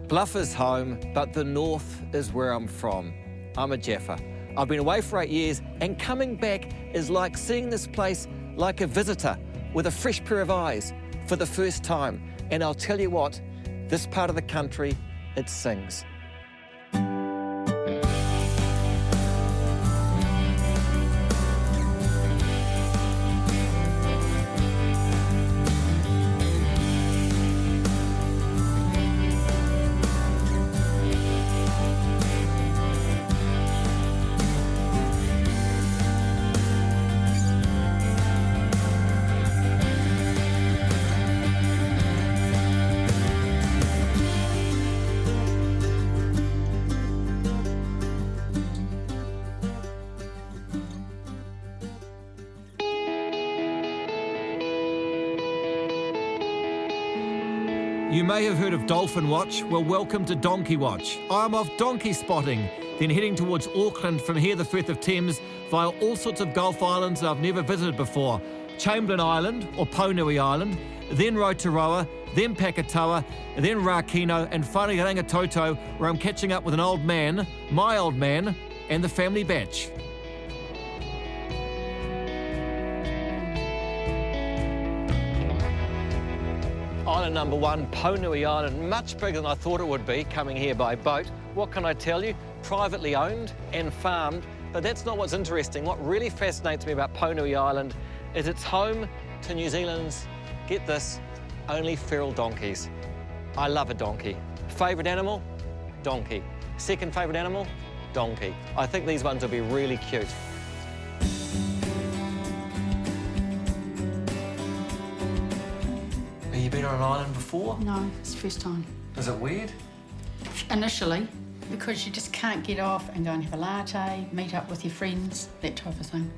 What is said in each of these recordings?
Bluff is home, but the north is where I'm from. I'm a Jaffa. I've been away for 8 years, and coming back is like seeing this place like a visitor with a fresh pair of eyes for the first time. And I'll tell you what, this part of the country, it sings. You may have heard of Dolphin Watch. Well, welcome to Donkey Watch. I'm off donkey spotting, then heading towards Auckland, from here the Firth of Thames, via all sorts of Gulf islands I've never visited before. Chamberlain Island, or Paunui Island, then Rotorua, then Pakatoa, then Rakino, and finally Rangitoto, where I'm catching up with an old man, my old man, and the family batch. Island number 1, Paunui Island, much bigger than I thought it would be coming here by boat. What can I tell you? Privately owned and farmed, but that's not what's interesting. What really fascinates me about Paunui Island is it's home to New Zealand's, get this, only feral donkeys. I love a donkey. Favourite animal? Donkey. Second favourite animal? Donkey. I think these ones will be really cute. Have you been on an island before? No, it's the first time. Is it weird? Initially, because you just can't get off and go and have a latte, meet up with your friends, that type of thing.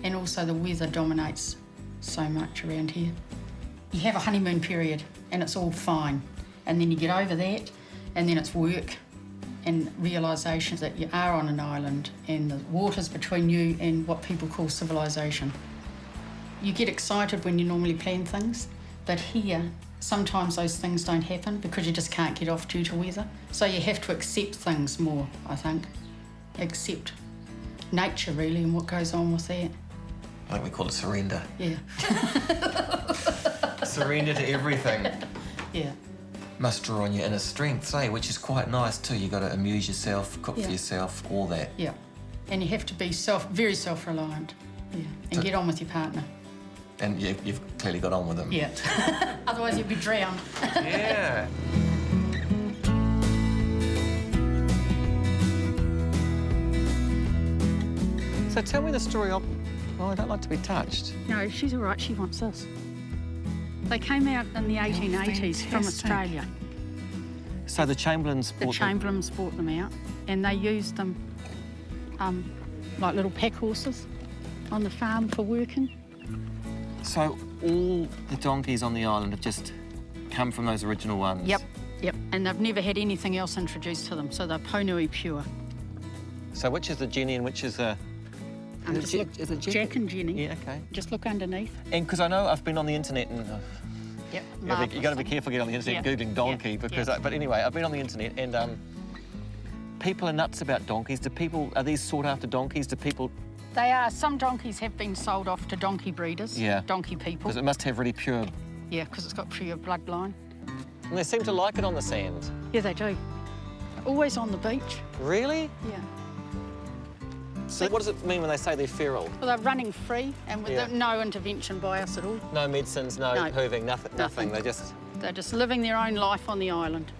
And also the weather dominates so much around here. You have a honeymoon period and it's all fine. And then you get over that and then it's work and realisation that you are on an island and the water's between you and what people call civilisation. You get excited when you normally plan things, but here, sometimes those things don't happen because you just can't get off due to weather. So you have to accept things more, I think. Accept nature, really, and what goes on with that. I think we call it surrender. Yeah. Surrender to everything. Yeah. Must draw on your inner strength, eh? Which is quite nice too. You got to amuse yourself, cook for yourself, all that. Yeah. And you have to be very self-reliant. Yeah. And get on with your partner. And you've clearly got on with them. Yeah. Otherwise you'd be drowned. Yeah. So tell me the story of... Oh, I don't like to be touched. No, she's all right. She wants this. They came out in the 1880s from Australia. So the Chamberlains bought The Chamberlains bought them out, and they used them like little pack horses on the farm for working. So all the donkeys on the island have just come from those original ones? Yep, yep. And they've never had anything else introduced to them, so they're Paunui pure. So which is the Jenny and which is the... Is it Jack and Jenny. Yeah, OK. Just look underneath. And because I know I've been on the internet and... Yep, you've got to be careful getting on the internet Googling donkey because... But anyway, I've been on the internet and people are nuts about donkeys. Are these sought after donkeys? Do people... They are. Some donkeys have been sold off to donkey breeders, donkey people. Because it must have really pure... Yeah, because it's got pure bloodline. And they seem to like it on the sand. Yeah, they do. Always on the beach. Really? Yeah. So what does it mean when they say they're feral? Well, they're running free and with no intervention by us at all. No medicines, no hooving, nothing. They're just living their own life on the island.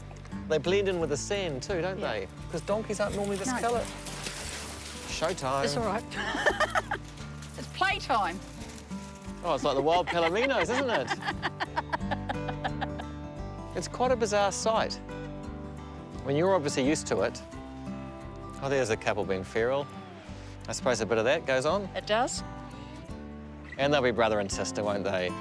They blend in with the sand too, don't they? Because donkeys aren't normally this colour. Showtime. It's all right. It's playtime. Oh, it's like the wild Palominos, isn't it? It's quite a bizarre sight. I mean, you're obviously used to it. Oh, there's a couple being feral. I suppose a bit of that goes on. It does. And they'll be brother and sister, won't they?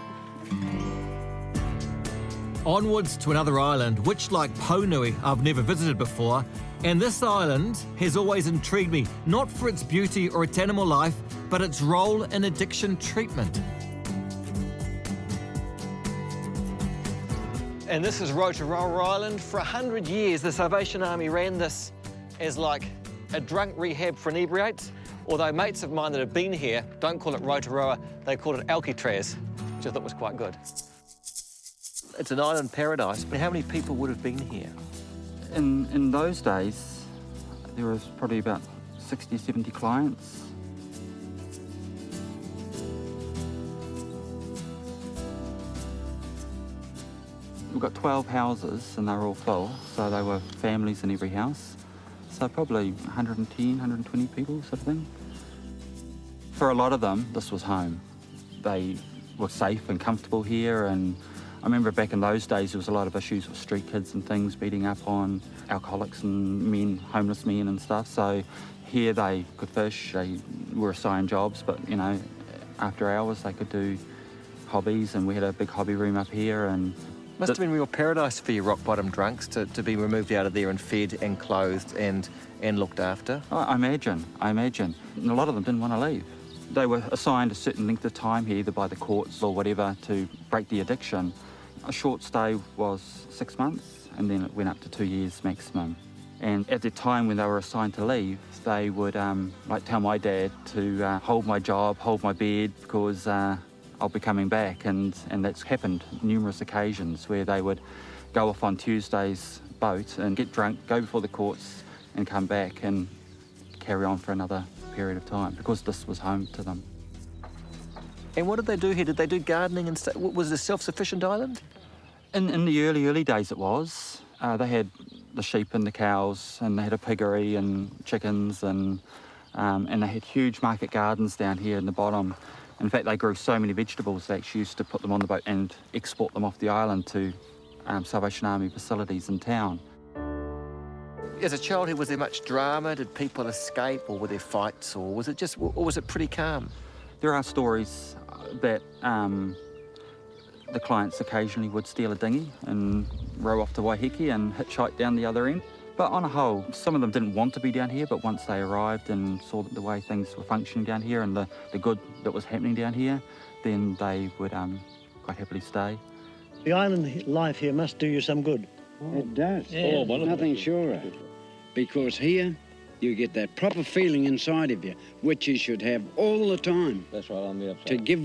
Onwards to another island, which, like Paunui, I've never visited before. And this island has always intrigued me, not for its beauty or its animal life, but its role in addiction treatment. And this is Rotorua Island. For 100 years, the Salvation Army ran this as like a drunk rehab for inebriates, although mates of mine that have been here don't call it Rotorua, they call it Alcatraz, which I thought was quite good. It's an island paradise, but how many people would have been here? In those days, there was probably about 60, 70 clients. We've got 12 houses and they're all full, so they were families in every house. So probably 110, 120 people sort of thing. For a lot of them, this was home. They were safe and comfortable here, and I remember back in those days there was a lot of issues with street kids and things beating up on alcoholics and men, homeless men and stuff. So here they could fish, they were assigned jobs, but you know, after hours they could do hobbies, and we had a big hobby room up here. And must have been real paradise for you rock bottom drunks to be removed out of there and fed and clothed and looked after. I imagine. And a lot of them didn't want to leave. They were assigned a certain length of time here, either by the courts or whatever, to break the addiction. A short stay was 6 months, and then it went up to 2 years maximum. And at the time when they were assigned to leave, they would like tell my dad to hold my job, hold my bed, because I'll be coming back. And that's happened numerous occasions where they would go off on Tuesday's boat and get drunk, go before the courts and come back and carry on for another period of time, because this was home to them. And what did they do here? Did they do gardening and stuff? Was it a self-sufficient island? In the early days it was. They had the sheep and the cows, and they had a piggery and chickens, and they had huge market gardens down here in the bottom. In fact, they grew so many vegetables they actually used to put them on the boat and export them off the island to Salvation Army facilities in town. As a child, was there much drama? Did people escape, or were there fights, or was it pretty calm? There are stories that the clients occasionally would steal a dinghy and row off to Waiheke and hitchhike down the other end. But on a whole, some of them didn't want to be down here, but once they arrived and saw the way things were functioning down here and the good that was happening down here, then they would quite happily stay. The island life here must do you some good. It does. Yeah. Nothing surer. Because here, you get that proper feeling inside of you, which you should have all the time. That's right, on the upside. To give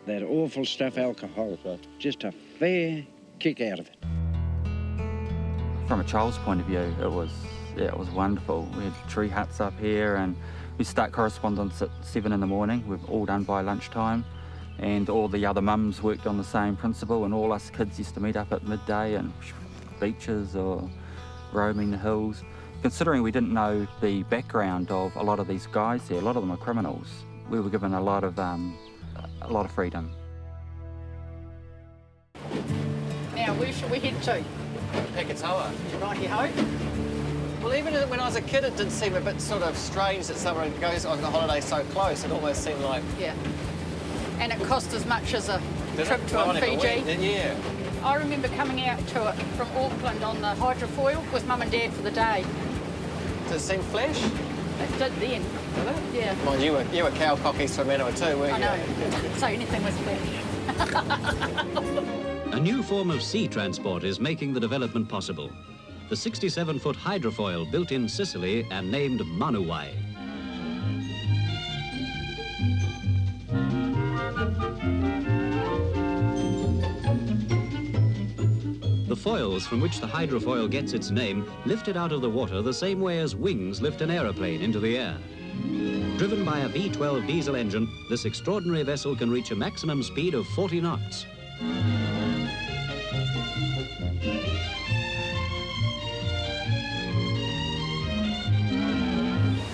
that awful stuff, alcohol, That's right. just a fair kick out of it. From a child's point of view, it was wonderful. We had tree huts up here, and we start correspondence at 7 in the morning. We're all done by lunchtime, and all the other mums worked on the same principle, and all us kids used to meet up at midday and beaches or roaming the hills. Considering we didn't know the background of a lot of these guys here, a lot of them are criminals, we were given a lot of freedom. Now, where should we head to? Peketoa. Righty-ho. Well, even when I was a kid, it did seem a bit sort of strange that someone goes on the holiday so close. It almost seemed like... Yeah. And it cost as much as a Did trip it? to I never Fiji. went. Yeah. I remember coming out to it from Auckland on the hydrofoil with Mum and Dad for the day. Did it seem flash? It did then. Did it? Yeah. Mind you were cow cockies for a minute or two, weren't I you? know. So anything was flash. A new form of sea transport is making the development possible. The 67-foot hydrofoil built in Sicily and named Manuwai. The foils from which the hydrofoil gets its name lift it out of the water the same way as wings lift an aeroplane into the air. Driven by a V12 diesel engine, this extraordinary vessel can reach a maximum speed of 40 knots.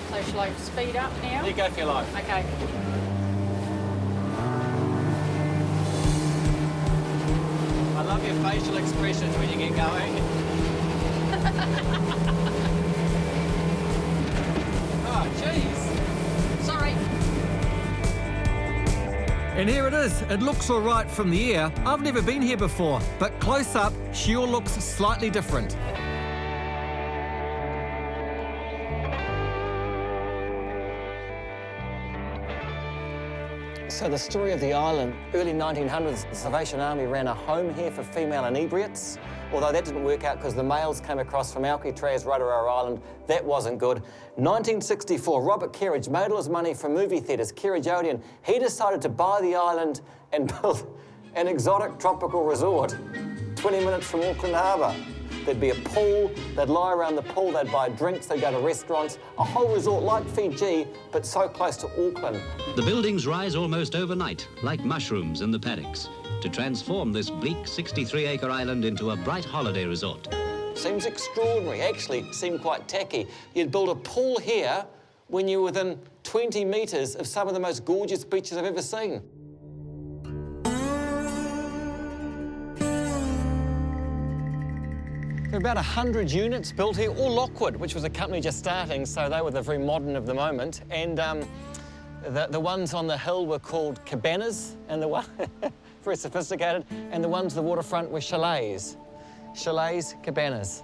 So shall I speed up now? You go for your life. Okay. I love your facial expressions when you get going. Oh, jeez. Sorry. And here it is. It looks all right from the air. I've never been here before, but close up, she all looks slightly different. So the story of the island, early 1900s, the Salvation Army ran a home here for female inebriates, although that didn't work out because the males came across from Alcatraz, Rotorua Island. That wasn't good. 1964, Robert Kerridge made all his money from movie theatres, Kerridge Odeon. He decided to buy the island and build an exotic tropical resort 20 minutes from Auckland Harbour. There'd be a pool, they'd lie around the pool, they'd buy drinks, they'd go to restaurants, a whole resort like Fiji, but so close to Auckland. The buildings rise almost overnight, like mushrooms in the paddocks, to transform this bleak 63-acre island into a bright holiday resort. Seems extraordinary, actually seemed quite tacky. You'd build a pool here when you're within 20 metres of some of the most gorgeous beaches I've ever seen. There are about 100 units built here, all Lockwood, which was a company just starting, so they were the very modern of the moment. And the ones on the hill were called cabanas, and the one very sophisticated, and the ones on the waterfront were chalets. Chalets, cabanas.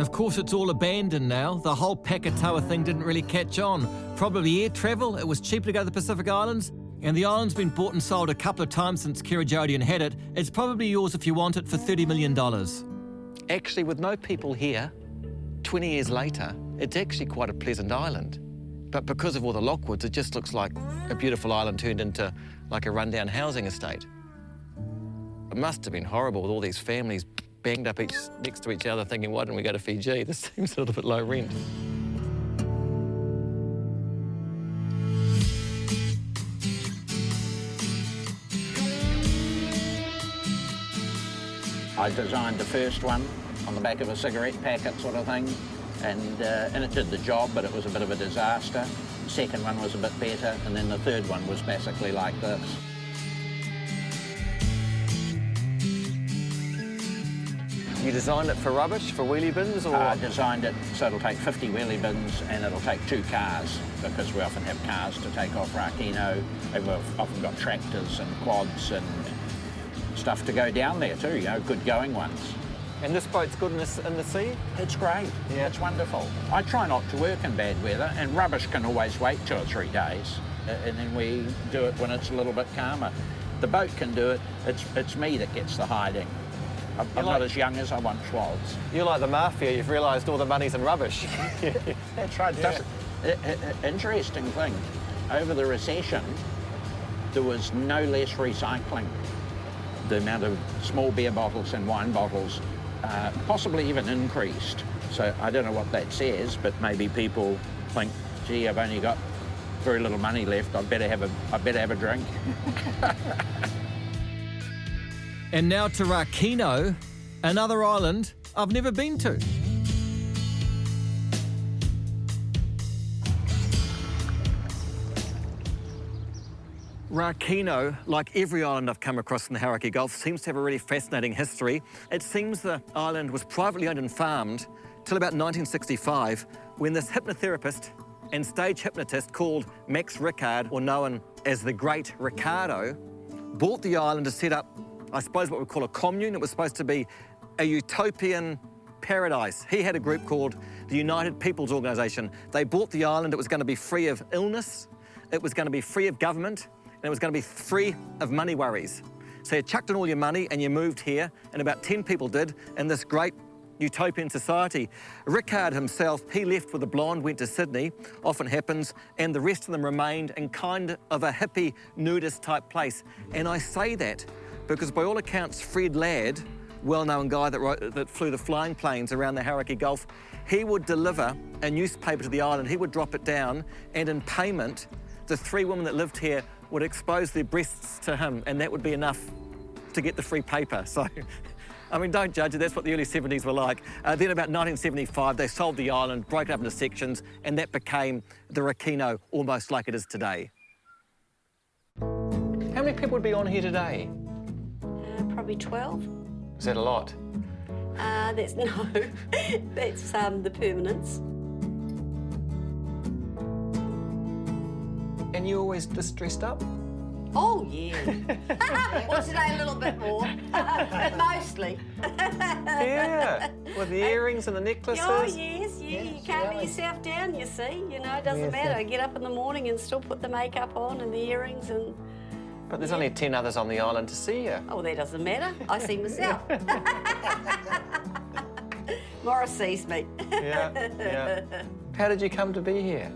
Of course, it's all abandoned now. The whole Pakatoa thing didn't really catch on. Probably air travel, it was cheaper to go to the Pacific Islands. And the island's been bought and sold a couple of times since Kerridge Odeon had it. It's probably yours if you want it for $30 million. Actually, with no people here, 20 years later, it's actually quite a pleasant island. But because of all the Lockwoods, it just looks like a beautiful island turned into like a rundown housing estate. It must have been horrible with all these families banged up next to each other thinking, why didn't we go to Fiji? This seems a little bit low rent. I designed the first one on the back of a cigarette packet sort of thing, and it did the job, but it was a bit of a disaster. The second one was a bit better, and then the third one was basically like this. You designed it for rubbish, for wheelie bins, or? I designed it so it'll take 50 wheelie bins and it'll take 2 cars, because we often have cars to take off Rakino, and we've often got tractors and quads and stuff to go down there too, you know, good going ones. And this boat's good in the sea? It's great, yeah, it's wonderful. I try not to work in bad weather, and rubbish can always wait 2 or 3 days, and then we do it when it's a little bit calmer. The boat can do it, it's me that gets the hiding. I'm not as young as I once was. You're like the mafia, you've realised all the money's in rubbish. That's right. Yeah. Interesting thing, over the recession, there was no less recycling. The amount of small beer bottles and wine bottles possibly even increased. So I don't know what that says, but maybe people think, gee, I've only got very little money left, I better have a drink. And now to Rakino, another island I've never been to. Rakino, like every island I've come across in the Hauraki Gulf, seems to have a really fascinating history. It seems the island was privately owned and farmed till about 1965, when this hypnotherapist and stage hypnotist called Max Rickard, or known as the Great Ricardo, bought the island to set up, I suppose, what we call a commune. It was supposed to be a utopian paradise. He had a group called the United Peoples Organisation. They bought the island. It was going to be free of illness. It was going to be free of government. And it was going to be free of money worries. So you chucked in all your money and you moved here, and about 10 people did, in this great utopian society. Rickard himself, he left with a blonde, went to Sydney, often happens, and the rest of them remained in kind of a hippie, nudist type place. And I say that because by all accounts, Fred Ladd, well-known guy that flew the flying planes around the Hauraki Gulf, he would deliver a newspaper to the island. He would drop it down, and in payment, the 3 women that lived here would expose their breasts to him, and that would be enough to get the free paper. So, I mean, don't judge it, that's what the early 70s were like. Then about 1975, they sold the island, broke it up into sections, and that became the Rakino, almost like it is today. How many people would be on here today? Probably 12. Is that a lot? That's the permanents. And you always just dressed up? Oh, yeah. Well, today a little bit more, but mostly. Yeah, with the earrings and the necklaces. Oh, yes, yeah. You can't let yourself down, you see. You know, it doesn't matter. Get up in the morning and still put the makeup on and the earrings and... But there's only 10 others on the island to see you. Oh, that doesn't matter. I see myself. Morris sees me. Yeah. How did you come to be here?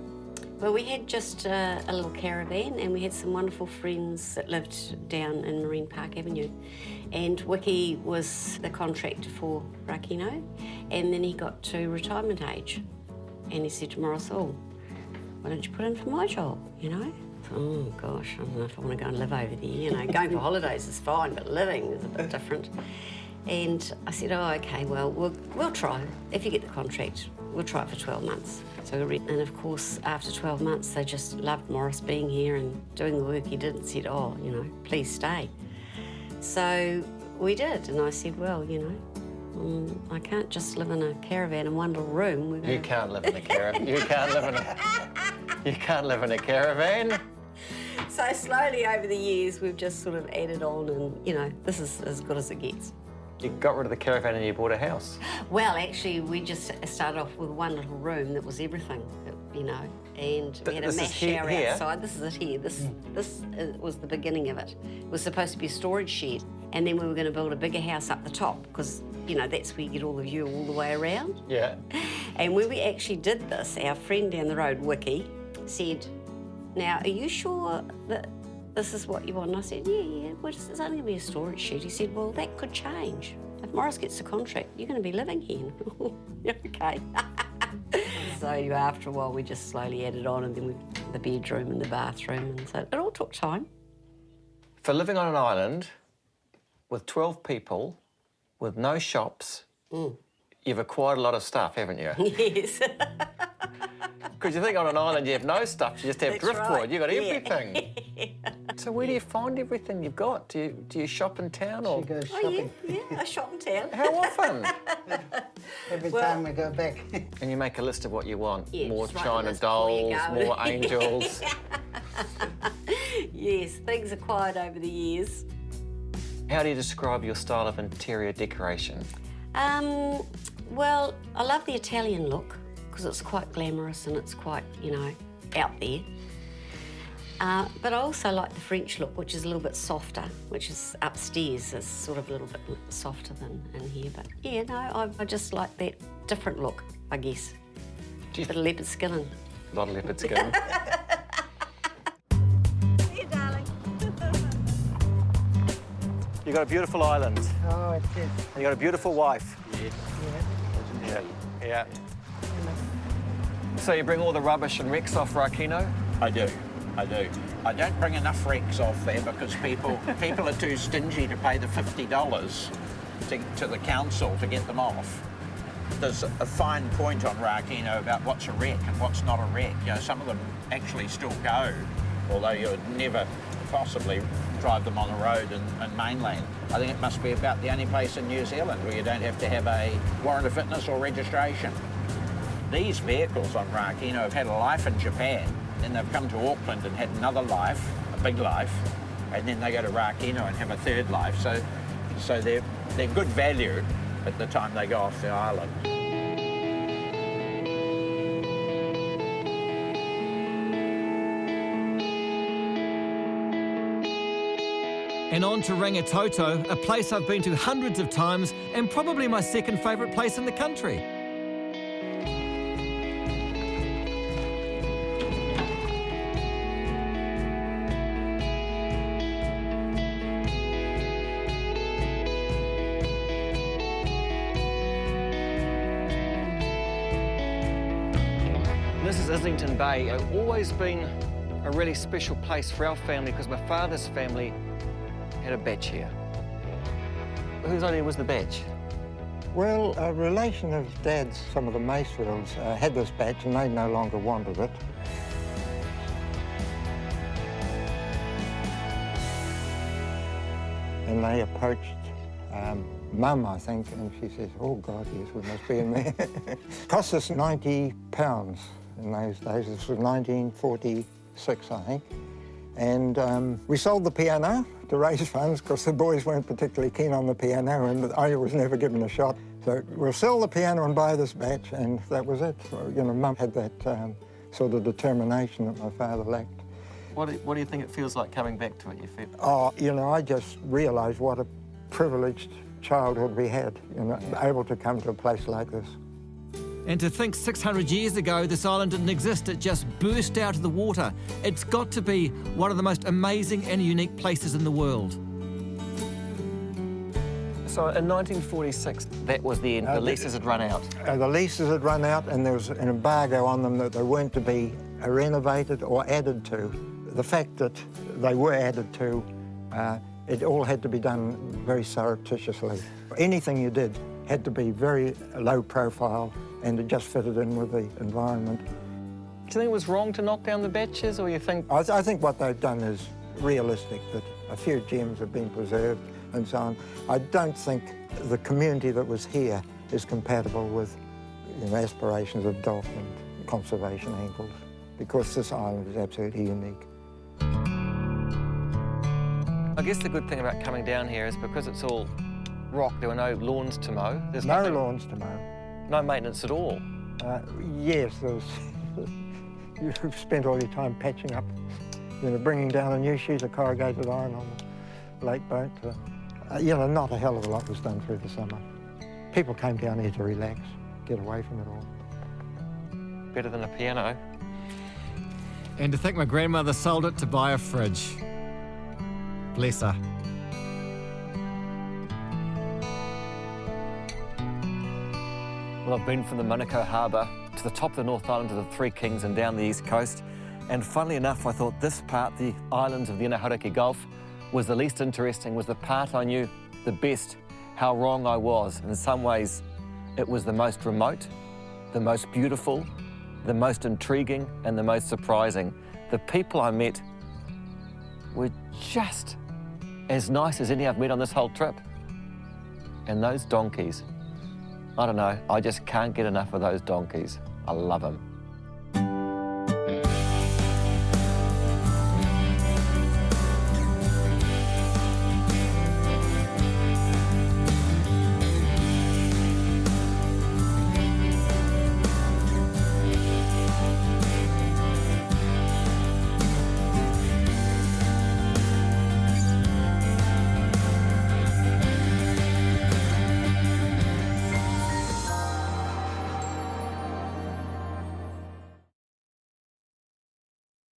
Well, we had just a little caravan and we had some wonderful friends that lived down in Marine Park Avenue. And Wiki was the contractor for Rakino, and then he got to retirement age. And he said to Morris, oh, why don't you put in for my job, you know? Oh, gosh, I don't know if I want to go and live over there. You know, going for holidays is fine, but living is a bit different. And I said, oh, OK, well, we'll try. If you get the contract, we'll try it for 12 months. So we and of course, after 12 months, they just loved Morris being here and doing the work he did and said, oh, you know, please stay. So we did, and I said, well, you know, I can't just live in a caravan in one little room. You can't live in a caravan. You can't live in a caravan. So slowly over the years, we've just sort of added on, and, you know, this is as good as it gets. You got rid of the caravan and you bought a house. Well, actually, we just started off with one little room that was everything, you know, and we had a mass shower outside. This is it here. This was the beginning of it. It was supposed to be a storage shed, and then we were going to build a bigger house up the top because, you know, that's where you get all the view all the way around. Yeah. And when we actually did this, our friend down the road, Wiki, said, now, are you sure that this is what you want? And I said, yeah, well, it's only going to be a storage shed. He said, well, that could change. If Morris gets the contract, you're going to be living here. OK. So after a while, we just slowly added on, and then the bedroom and the bathroom, and so it all took time. For living on an island with 12 people, with no shops, you've acquired a lot of stuff, haven't you? Yes. Because you think on an island you have no stuff, you just have That's driftwood, right. you've got Yeah. everything. So where do you find everything you've got? Do you shop in town or...? She goes Oh, shopping yeah, I shop in town. How often? every Well- time we go back. And you make a list of what you want. Yeah, More just write the China list before you dolls, go. more angels. Yes, things acquired over the years. How do you describe your style of interior decoration? Well, I love the Italian look because it's quite glamorous and it's quite, you know, out there. But I also like the French look, which is a little bit softer, which is upstairs. It's sort of a little bit softer than in here. But yeah, no, I just like that different look, I guess. Do you Bit of leopard skin and... A lot of leopard skin. See you, darling. You've got a beautiful island. Oh, it is. You got a beautiful wife. Yeah. So you bring all the rubbish and wrecks off Rakino? I do. I don't bring enough wrecks off there because people are too stingy to pay the $50 to the council to get them off. There's a fine point on Rakino about what's a wreck and what's not a wreck. You know, some of them actually still go, although you would never possibly drive them on the road in mainland. I think it must be about the only place in New Zealand where you don't have to have a warrant of fitness or registration. These vehicles on Rakino have had a life in Japan, then they've come to Auckland and had another life, a big life, and then they go to Rakino and have a third life. So they're good value at the time they go off the island. And on to Rangitoto, a place I've been to hundreds of times and probably my second favourite place in the country. This is Islington Bay. It's always been a really special place for our family because my father's family had a batch here. Whose idea was the batch? Well, a relation of Dad's, some of the Macefields, had this batch and they no longer wanted it. And they approached Mum, I think, and she says, oh God, yes, we must be in there. Cost us £90 in those days. This was 1946, I think. And we sold the piano to raise funds because the boys weren't particularly keen on the piano and I was never given a shot. So we'll sell the piano and buy this batch, and that was it. So, you know, Mum had that sort of determination that my father lacked. What do you think it feels like coming back to it, you feel? Oh, you know, I just realised what a privileged childhood we had, you know, able to come to a place like this. And to think 600 years ago this island didn't exist, it just burst out of the water. It's got to be one of the most amazing and unique places in the world. So in 1946, that was the end. The leases had run out. The leases had run out and there was an embargo on them that they weren't to be renovated or added to. The fact that they were added to, it all had to be done very surreptitiously. Anything you did had to be very low profile and it just fitted in with the environment. Do you think it was wrong to knock down the batches, or you think... I think what they've done is realistic, that a few gems have been preserved and so on. I don't think the community that was here is compatible with, you know, aspirations of DOC and conservation angles, because this island is absolutely unique. I guess the good thing about coming down here is because it's all rock, there were no lawns to mow. There's No nothing, lawns to mow. no maintenance at all. Yes, there's... You've spent all your time patching up, you know, bringing down a new sheet of corrugated iron on the lake boat. You know, not a hell of a lot was done through the summer. People came down here to relax, get away from it all. Better than a piano. And to think my grandmother sold it to buy a fridge. Bless her. Well, I've been from the Manukau Harbour to the top of the North Island to the Three Kings and down the east coast. And funnily enough, I thought this part, the islands of the Inner Hauraki Gulf, was the least interesting, was the part I knew the best. How wrong I was. In some ways, it was the most remote, the most beautiful, the most intriguing, and the most surprising. The people I met were just as nice as any I've met on this whole trip. And those donkeys, I don't know, I just can't get enough of those donkeys. I love them.